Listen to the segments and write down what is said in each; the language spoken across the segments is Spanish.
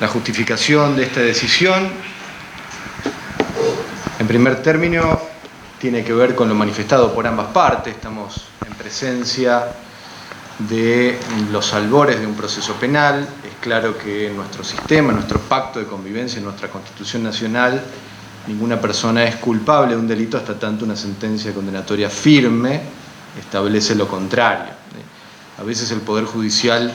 La justificación de esta decisión, en primer término, tiene que ver con lo manifestado por ambas partes. Estamos en presencia de los albores de un proceso penal. Es claro que en nuestro sistema, en nuestro pacto de convivencia, en nuestra Constitución Nacional, ninguna persona es culpable de un delito hasta tanto una sentencia condenatoria firme establece lo contrario. A veces el Poder Judicial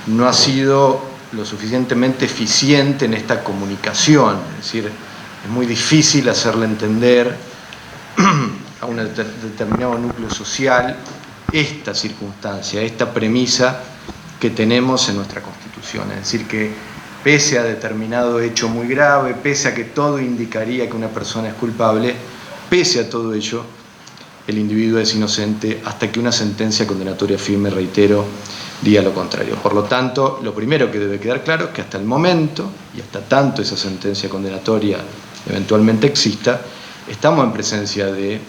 no ha sido lo suficientemente eficiente en esta comunicación, es decir, es muy difícil hacerle entender a un determinado núcleo social esta circunstancia, esta premisa que tenemos en nuestra Constitución, es decir, que pese a determinado hecho muy grave, pese a que todo indicaría que una persona es culpable, pese a todo ello, el individuo es inocente hasta que una sentencia condenatoria firme, reitero, diga lo contrario. Por lo tanto, lo primero que debe quedar claro es que hasta el momento, y hasta tanto esa sentencia condenatoria eventualmente exista, estamos en presencia de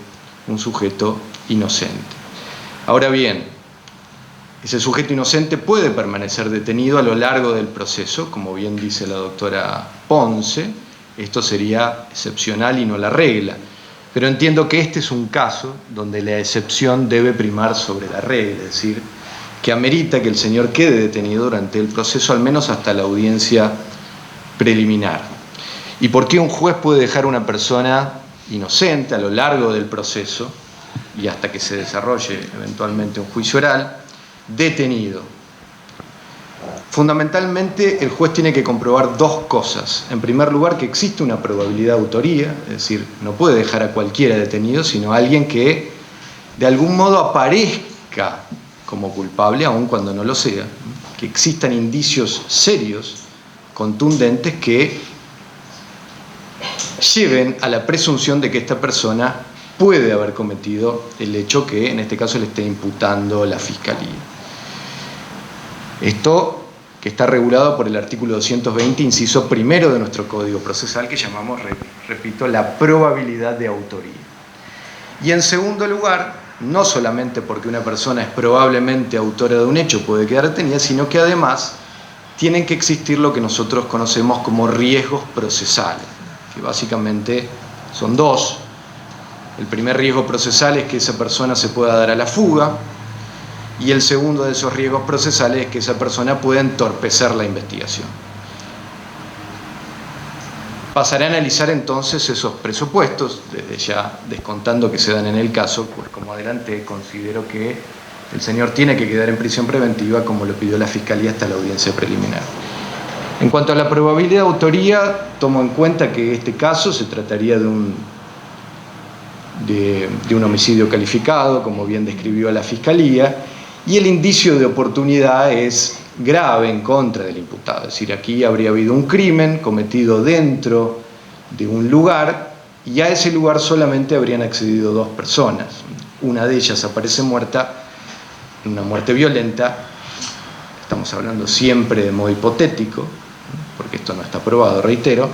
un sujeto inocente. Ahora bien, ese sujeto inocente puede permanecer detenido a lo largo del proceso, como bien dice la doctora Ponce. Esto sería excepcional y no la regla. Pero entiendo que este es un caso donde la excepción debe primar sobre la regla, es decir, que amerita que el señor quede detenido durante el proceso, al menos hasta la audiencia preliminar. ¿Y por qué un juez puede dejar a una persona inocente a lo largo del proceso y hasta que se desarrolle eventualmente un juicio oral, detenido? Fundamentalmente, el juez tiene que comprobar dos cosas. En primer lugar, que existe una probabilidad de autoría, es decir, no puede dejar a cualquiera detenido, sino a alguien que de algún modo aparezca como culpable, aun cuando no lo sea, que existan indicios serios, contundentes, que lleven a la presunción de que esta persona puede haber cometido el hecho que en este caso le esté imputando la Fiscalía. Esto que está regulado por el artículo 220, inciso primero de nuestro Código Procesal, que llamamos, repito, la probabilidad de autoría. Y en segundo lugar, no solamente porque una persona es probablemente autora de un hecho puede quedar detenida, sino que además tienen que existir lo que nosotros conocemos como riesgos procesales, que básicamente son dos. El primer riesgo procesal es que esa persona se pueda dar a la fuga, y el segundo de esos riesgos procesales es que esa persona pueda entorpecer la investigación. Pasaré a analizar entonces esos presupuestos, desde ya descontando que se dan en el caso, pues como adelanté, considero que el señor tiene que quedar en prisión preventiva como lo pidió la Fiscalía hasta la audiencia preliminar. En cuanto a la probabilidad de autoría, tomo en cuenta que este caso se trataría de un homicidio calificado, como bien describió la Fiscalía, y el indicio de oportunidad es grave en contra del imputado. Es decir, aquí habría habido un crimen cometido dentro de un lugar y a ese lugar solamente habrían accedido dos personas. Una de ellas aparece muerta, una muerte violenta. Estamos hablando siempre de modo hipotético, porque esto no está probado, reitero,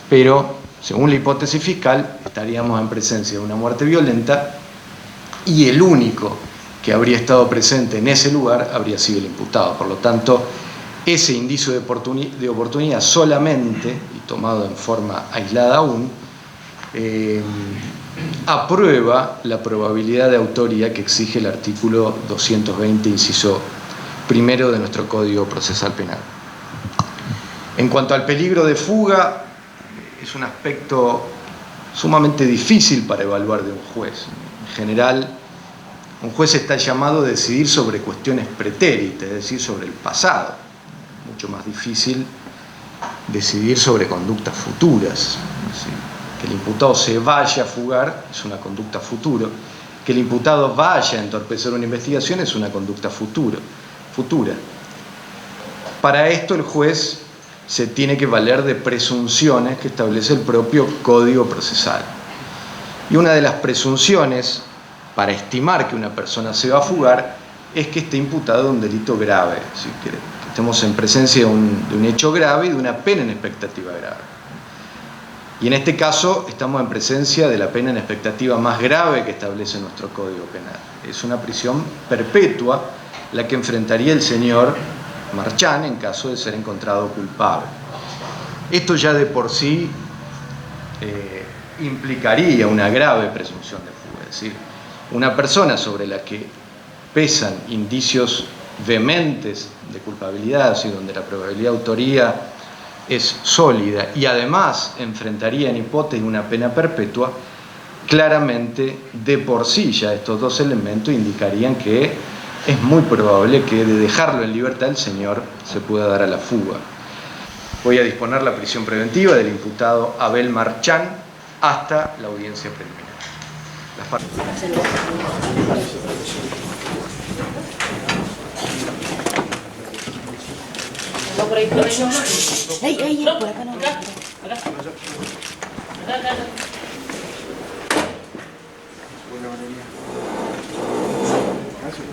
pero según la hipótesis fiscal estaríamos en presencia de una muerte violenta y el único que habría estado presente en ese lugar habría sido el imputado. Por lo tanto, ese indicio de oportunidad solamente, y tomado en forma aislada aún, aprueba la probabilidad de autoría que exige el artículo 220, inciso primero de nuestro Código Procesal Penal. En cuanto al peligro de fuga, es un aspecto sumamente difícil para evaluar de un juez. En general, un juez está llamado a decidir sobre cuestiones pretéritas, es decir, sobre el pasado. Mucho más difícil decidir sobre conductas futuras. Es decir, que el imputado se vaya a fugar es una conducta futura. Que el imputado vaya a entorpecer una investigación es una conducta futura. Para esto el juez se tiene que valer de presunciones que establece el propio Código Procesal. Y una de las presunciones para estimar que una persona se va a fugar es que esté imputado de un delito grave, es decir, que estemos en presencia de un hecho grave y de una pena en expectativa grave. Y en este caso estamos en presencia de la pena en expectativa más grave que establece nuestro Código Penal. Es una prisión perpetua la que enfrentaría el señor Marchán en caso de ser encontrado culpable. Esto ya de por sí implicaría una grave presunción de fuga, es decir, una persona sobre la que pesan indicios vehementes de culpabilidad, y donde la probabilidad de autoría es sólida y además enfrentaría en hipótesis una pena perpetua, claramente de por sí ya estos dos elementos indicarían que es muy probable que de dejarlo en libertad el señor se pueda dar a la fuga. Voy a disponer la prisión preventiva del imputado Abel Marchán hasta la audiencia preliminar. No, por ahí, por ahí, no. Ey, por acá no. Acá. Buena Valeria. Gracias,